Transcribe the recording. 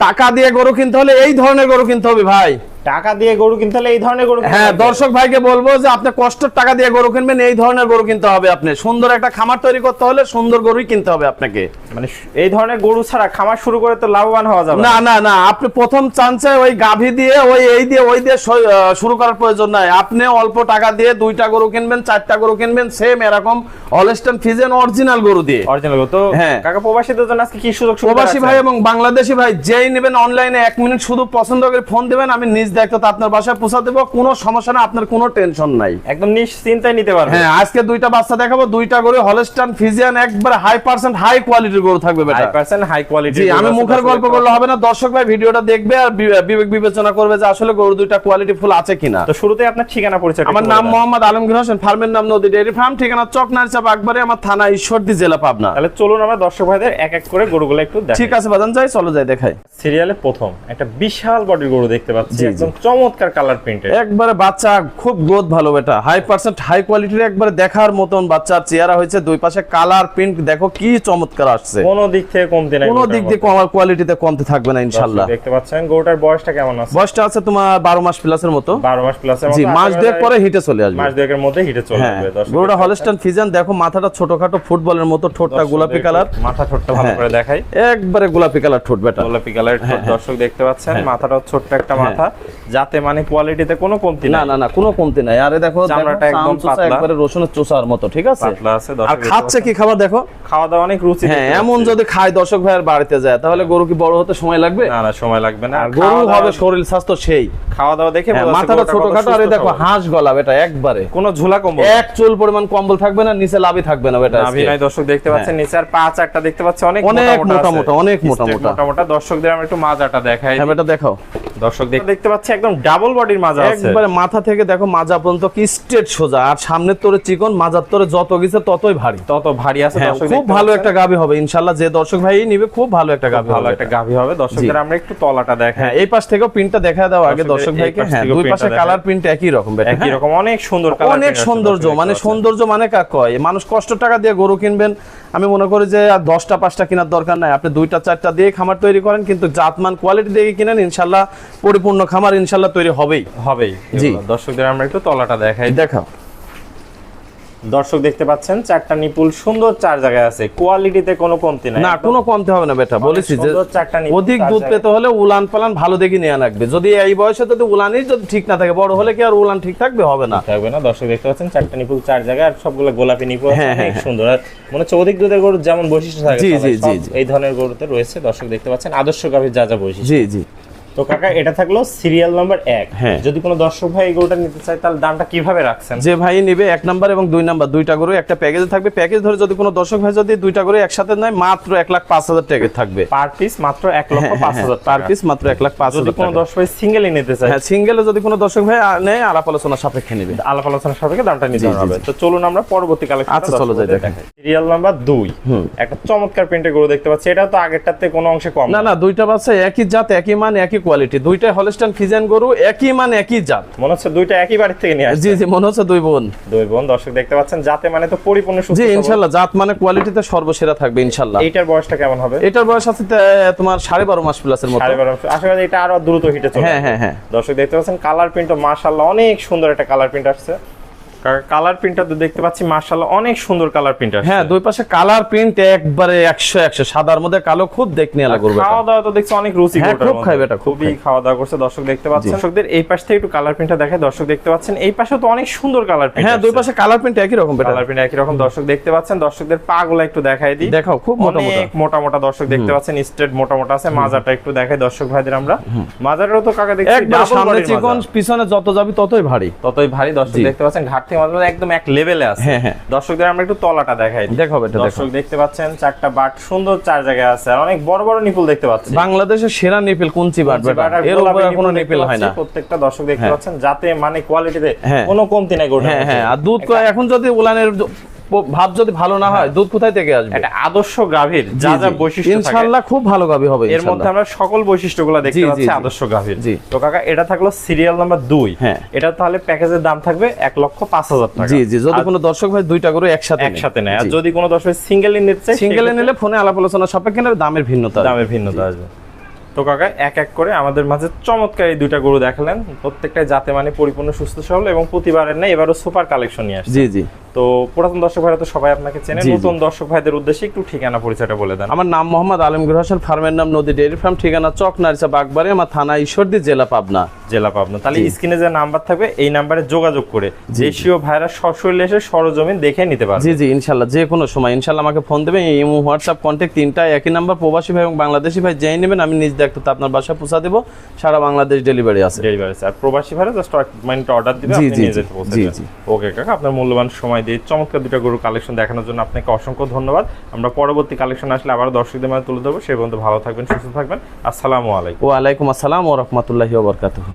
টাকা দিয়ে গরু কিনতে হলে এই ধরনের গরু কিনতে হবে ভাই। টাকা দিয়ে গরু কিনতে হলে এই ধরনের গরু, হ্যাঁ দর্শক ভাইকে বলবো যে আপনি কষ্টের টাকা দিয়ে গরু কিনবেন, এই ধরনের গরু কিনতে হবে। আপনি সুন্দর একটা খামার তৈরি করতে হলে সুন্দর গরুই কিনতে হবে আপনাকে। মানে এই ধরনের গরু ছাড়া খামার শুরু করে তো লাভবান হওয়া যাবে না না না, আপনি প্রথম চান্সে ওই গাভী দিয়ে ওই দিয়ে শুরু করার প্রয়োজন নাই। আপনি অল্প টাকা দিয়ে 2টা গরু কিনবেন, 4টা গরু কিনবেন, সেম এরকম হলস্টাইন ফ্রিজিয়ান অরিজিনাল গরু দিয়ে। অরিজিনাল গরু তো। হ্যাঁ কাকা প্রবাসীদের জন্য আজকে কি সুযোগ সুবিধা? প্রবাসী ভাই এবং বাংলাদেশি ভাই যেই নেবেন অনলাইনে 1 মিনিট শুধু পছন্দ করে ফোন দিবেন, আমি নিজ দায়িত্বতে আপনার বাসায় পৌঁছে দেব। কোনো সমস্যা না, আপনার কোনো টেনশন নাই, একদম নিশ্চিন্তায় নিতে পারবেন। হ্যাঁ আজকে 2টা বাচ্চা দেখাবো, 2টা গরু হলস্টাইন ফ্রিজিয়ান, একবার 100% হাই কোয়ালিটির গরু থাকবে বেটা। 100% হাই কোয়ালিটি। জি, আমি মুখের গল্প করলে হবে না, দর্শক ভাই ভিডিওটা দেখবে আর বিবেক বিবেচনা করবে যে আসলে গরু 2টা কোয়ালিটি ফুল আছে কিনা। তো শুরুতেই আপনার ঠিকানা পরিচয়। আমার নাম মোহাম্মদ আলমগীর হোসেন, ফার্মের নাম নদী ডেইরি ফার্ম, ঠিকানা চকনারচাপ আকবরে, আমার থানা ঈশ্বরদী, জেলা পাবনা। তাহলে চলুন আমরা দর্শক ভাইদের এক এক করে গরুগুলো একটু দেখাই। ঠিক আছে বাজান, যাই চলো যাই দেখাই। সিরিয়ালে প্রথম একটা বিশাল বডির গরু দেখতে পাচ্ছি, একদম চমৎকার কালার প্রিন্টেড, একবারে বাচ্চা খুব গ্রোথ ভালো বেটা, 100% হাই কোয়ালিটির, একবারে দেখার মতন বাচ্চার চেহারা হয়েছে। দুই পাশে কালার প্রিন্ট দেখো কি চমৎকার আসছে, কোনো দিক থেকে কমতি নাই, কোনো দিক দিয়ে কমার কোয়ালিটিতে কমতে থাকবে না ইনশাআল্লাহ। দেখতে পাচ্ছেন গরুটার বয়সটা কেমন আছে? বয়সটা আছে তোমার 12 মাস প্লাসের মতো। 12 মাস প্লাসের মতো। জি, মাস দুয়েক পরে হিটে চলে আসবে। মাস দুয়েকের মধ্যে হিটে চলে আসবে। দর্শক গরুটা হলস্টাইন ফ্রিজিয়ান, দেখো মাথাটা ছোটখাটো ফুটবলের মতো, ঠোঁটটা গোলাপি কালার, মাথা ঠোঁটটা ভালো করে দেখাই, একবারে গোলাপি কালার ঠোঁট বেটা, গোলাপি কালার ঠোঁট। দর্শক দেখতে পাচ্ছেন মাথাটাও ছোট্ট একটা মাথা, যাতে মানে কোয়ালিটিতে কোনো কমতি না নাই। না না, কোনো কমতি নাই। আরে দেখো চামড়াটা একদম পাতলা, একবারে রসুনের চোষার মতো, ঠিক আছে পাতলা আছে। আর খাচ্ছে কি খাবার দেখো, খাওয়া দাওয়া অনেক রুচি। হ্যাঁ এমন যদি খায় দর্শক ভাইয়ের বাড়িতে যায় তাহলে গরু কি বড় হতে সময় লাগবে? না না, সময় লাগবে না। আর গরু হবে শরীর স্বাস্থ্য সেই, খাওয়া দাওয়া দেখে মাথাটা ছোটখাটো। আরে দেখো হাঁস গলা বেটা, একবারে কোনো ঝুলা কম্বল, এক চুল পরিমাণ কম্বল থাকবে না, নিচে লাভি থাকবে না বেটা। নাভি নাই দর্শক দেখতে পাচ্ছেন, নিচে আর পা চারটা দেখতে পাচ্ছেন অনেক মোটা মোটা, অনেক মোটা মোটা। দর্শকদের আমরা একটু মাজাটা দেখাই। হ্যাঁ বেটা দেখাও। দর্শক দেখতে পাচ্ছি একদম ডাবল বডির মাজা আছে, একবারে মাথা থেকে দেখো মাজা পর্যন্ত কি স্ট্রেট সোজা, আর সামনের তোরে চিকন, মাজার তোরে যত গেছে ততই ভারী, তত ভারী আছে। দর্শক খুব ভালো একটা গাভী হবে ইনশাআল্লাহ, যে দর্শক ভাই নিবে খুব ভালো একটা গাভী হবে, ভালো একটা গাভী হবে। দর্শকদের আমরা একটু তলাটা দেখাই। হ্যাঁ এই পাশ থেকেও প্রিন্টটা দেখা দাও আগে দর্শক ভাইকে। হ্যাঁ দুই পাশে কালার প্রিন্ট একই রকম বেটা, একই রকম, অনেক সুন্দর কালার, অনেক সৌন্দর্য। মানে সৌন্দর্য মানে কাক কয়, মানুষ কষ্ট টাকা দিয়ে গরু কিনবেন, আমি মনে করি যে আর 10টা 5টা কেনার দরকার নাই, আপনি 2টা 4টা দিয়ে খামার তৈরি করেন, কিন্তু জাতমান কোয়ালিটি দিয়ে কিনেন, ইনশাআল্লাহ পরিপূর্ণ খামার ইনশাআল্লাহ তৈরি হবেই। জি, দর্শকদের আমরা একটু তলাটা দেখাই। দেখাও। দর্শক দেখতে পাচ্ছেন চারটা নিপুল সুন্দর, 4 জায়গায় আছে, কোয়ালিটিতে কোনো কমতি নাই, না কোনো কমতে হবে না বেটা। বলেছি যে অধিক দুধ পেতে হলে উলান পালান ভালো দেখে নেওয়া লাগবে। যদি এই বয়সে যদি উলানই যদি ঠিক না থাকে, বড় হলে কি আর উলান ঠিক থাকবে? হবে না, থাকবে না। দর্শক দেখতে পাচ্ছেন চারটা নিপুল 4 জায়গায়, আর সবগুলো গোলাপি নিপুল, অনেক সুন্দর। আর মনে হচ্ছে অধিক দুধের গরুর যেমন বৈশিষ্ট্য থাকে এই ধরনের গরুতে রয়েছে। দর্শক দেখতে পাচ্ছেন আদর্শ গাভীর যা যা বৈশিষ্ট্য। জি জি। তো কাকা এটা থাকলো সিরিয়াল নাম্বার 1। যদি কোনো দর্শক ভাই এই গরুটা নিতে চায় তাহলে দামটা কিভাবে রাখছেন? যে ভাই নিবে 1 নাম্বার এবং 2 নাম্বার 2টা গরু একটা প্যাকেজে থাকবে। প্যাকেজ ধরে যদি কোনো দর্শক ভাই যদি 2টা গরু একসাথে নেয় মাত্র 1,05,000 টাকা থাকবে পার পিস, মাত্র 1,05,000 পার পিস, মাত্র 1,05,000। যদি কোনো দর্শক ভাই সিঙ্গেলই নিতে চায়, হ্যাঁ সিঙ্গেলে যদি কোনো দর্শক ভাই নেয় আলাপ আলোচনা সাপেক্ষে নেবে, আলাপ আলোচনা সাপেক্ষে দামটা নিতে হবে। তো চলুন আমরা পরবর্তী কালেকশন। আচ্ছা চলো যাই দেখাই। সিরিয়াল নাম্বার 2 একটা চমৎকার প্রিন্টের গরু দেখতে পাচ্ছি, এটা তো আগেরটাতে কোনো অংশে কম না। না 2টা বাচ্চা একই জাত, একই মান, একই কোয়ালিটি, 2টা হলস্টাইন ফ্রিজিয়ান গরু, একই মান একই জাত। মনে হচ্ছে 2টা একই বাড়ি থেকে নিয়ে আসছে। জি জি, মনে হচ্ছে 2 বোন। দর্শক দেখতে পাচ্ছেন জাতে মানে তো পরিপূর্ণ সুস্থ। জি ইনশাআল্লাহ, জাত মানে কোয়ালিটিতে সর্বসেরা থাকবে ইনশাআল্লাহ। এইটার বয়সটা কেমন হবে? এটার বয়স আছে তোমার 12.5 মাস প্লাসের মতো। 12.5 আশা করি এটা আরো দ্রুত হিটে চলে। হ্যাঁ। দর্শক দেখতে পাচ্ছেন কালার প্রিন্টও মাশাআল্লাহ অনেক সুন্দর একটা কালার প্রিন্ট আসছে। কালার প্রিন্টটা তো দেখতে পাচ্ছি মাশাআল্লাহ অনেক সুন্দর কালার প্রিন্ট আসছে। হ্যাঁ দুই পাশে কালার প্রিন্ট একবারে 100 সাদার মধ্যে কালো, খুব দেখতে লাগবে। খাওয়া দাওয়া তো দেখছি অনেক রুচি, খুব খাইবে এটা, খুবই খাওয়া দাওয়া করছে। দর্শক দেখতে পাচ্ছেন, দর্শকদের এই পাশ থেকে একটু কালার প্রিন্টটা দেখায়। দর্শক দেখতে পাচ্ছেন এই পাশেও তো অনেক সুন্দর কালার প্রিন্ট। হ্যাঁ দুই পাশে কালার প্রিন্ট একই রকম, কালার প্রিন্ট একই রকম। দর্শক দেখতে পাচ্ছেন, দর্শকদের পাগুলো একটু দেখাই দিই। দেখাও, খুব মোটা মোটা দর্শক দেখতে পাচ্ছেন, স্ট্রেট মোটা মোটা আছে। মাজাটা একটু দেখাই দর্শক ভাইদের আমরা। মাজারও তো কাকা দেখছি একদম সামনে চিকন, পিছনে যত যাবি ততই ভারী। দর্শক দেখতে পাচ্ছেন ঘাট থেকে মাত্র একদম এক লেভেলে আছে। দর্শকদের আমরা একটু তলাটা দেখাই। দেখাবো এটা। দর্শক দেখতে পাচ্ছেন 4টা বাট সুন্দর 4 জায়গায় আছে, আর অনেক বড় বড় নিপুল দেখতে পাচ্ছি। বাংলাদেশের সেরা নিপিল কুঞ্চি বাট, এর উপরে কোনো নিপিল হয় না। প্রত্যেকটা দর্শক দেখতে পাচ্ছেন যাতে মানে কোয়ালিটিতে কোনো কমতি নাই গোটা। হ্যাঁ আর দুধ এখন যদি উলানের ভাব যদি ভালো না হয়, দুধ কোথায় থেকে আসবে? এটা আদর্শ গাভীর যা যা বৈশিষ্ট্য থাকে ইনশাআল্লাহ খুব ভালো গাভী হবে। এর মধ্যে আমরা সকল বৈশিষ্ট্যগুলো দেখতে পাচ্ছি আদর্শ গাভীর। তো কাকা এটা থাকলো সিরিয়াল নাম্বার 2। এটা তাহলে প্যাকেজের দাম থাকবে 1,05,000 টাকা। জি যদি কোনো দর্শক ভাই 2টা গরু একসাথে নেয়, আর যদি কোনো দর্শক সিঙ্গেলি নিতে চায়, সিঙ্গেলে নিলে ফোনে আলাপ আলোচনা সাপেক্ষে দামের ভিন্নতা আসবে। তো কাকা এক এক করে আমাদের মাঝে চমৎকার এই দুইটা গরু দেখালেন, প্রত্যেকটাই জাতে মানে পরিপূর্ণ সুস্থ সবল এবং প্রতিবারের নেই এবারও সুপার কালেকশন নিয়ে আসছে। জি জি। তো পুরাতন দর্শক ভাইরা তো সবাই আপনাকে চেনেন, নতুন দর্শক ভাইদের উদ্দেশ্যে একটু ঠিকানা পরিচয়টা বলে দেন। আমার নাম মোহাম্মদ আলমগীর হোসেন, ফার্মের নাম নদী ডেইরি ফার্ম, ঠিকানা চক নারিচা বাগবাড়ি, আমার থানা ঈশ্বরদী, জেলা পাবনা। জেলা পাবনা। তাহলে স্ক্রিনে যে নাম্বার থাকবে এই নাম্বারে যোগাযোগ করে দেশীয় ভাইরা সশরীরে এসে সরজমিন দেখে নিতে পারবে। জি জি, ইনশাল্লাহ যে কোনো সময় ইনশাল্লাহ আমাকে ফোন দেবেন। ইমো, হোয়াটসঅ্যাপ, কন্ট্যাক্ট তিনটা একই নাম্বার। প্রবাসী ভাই এবং বাংলাদেশি ভাই যেই নেবেন আমি নিজ দায়িত্বতে আপনার বাসায় পৌঁছা দেবো। সারা বাংলাদেশ ডেলিভারি আছে। ডেলিভারি আছে। আর প্রবাসী ভাইরা জাস্ট মিনিটে অর্ডার দিবে, আপনি নিয়ে যেতে পৌঁছে দেবেন। ওকে কাকা, আপনার মূল্যবান সময় দিয়ে চমৎকার দুটো গরু কালেকশন দেখানোর জন্য আপনাকে অসংখ্য ধন্যবাদ। আমরা পরবর্তী কালেকশন আসলে আবার দর্শকদের মাঝে তুলে ধরবো। সেই পর্যন্ত ভালো থাকবেন, সুস্থ থাকবেন। আসসালামু আলাইকুম। ওয়া আলাইকুম আসসালাম ওয়া রাহমাতুল্লাহি ওয়া বারাকাতুহু।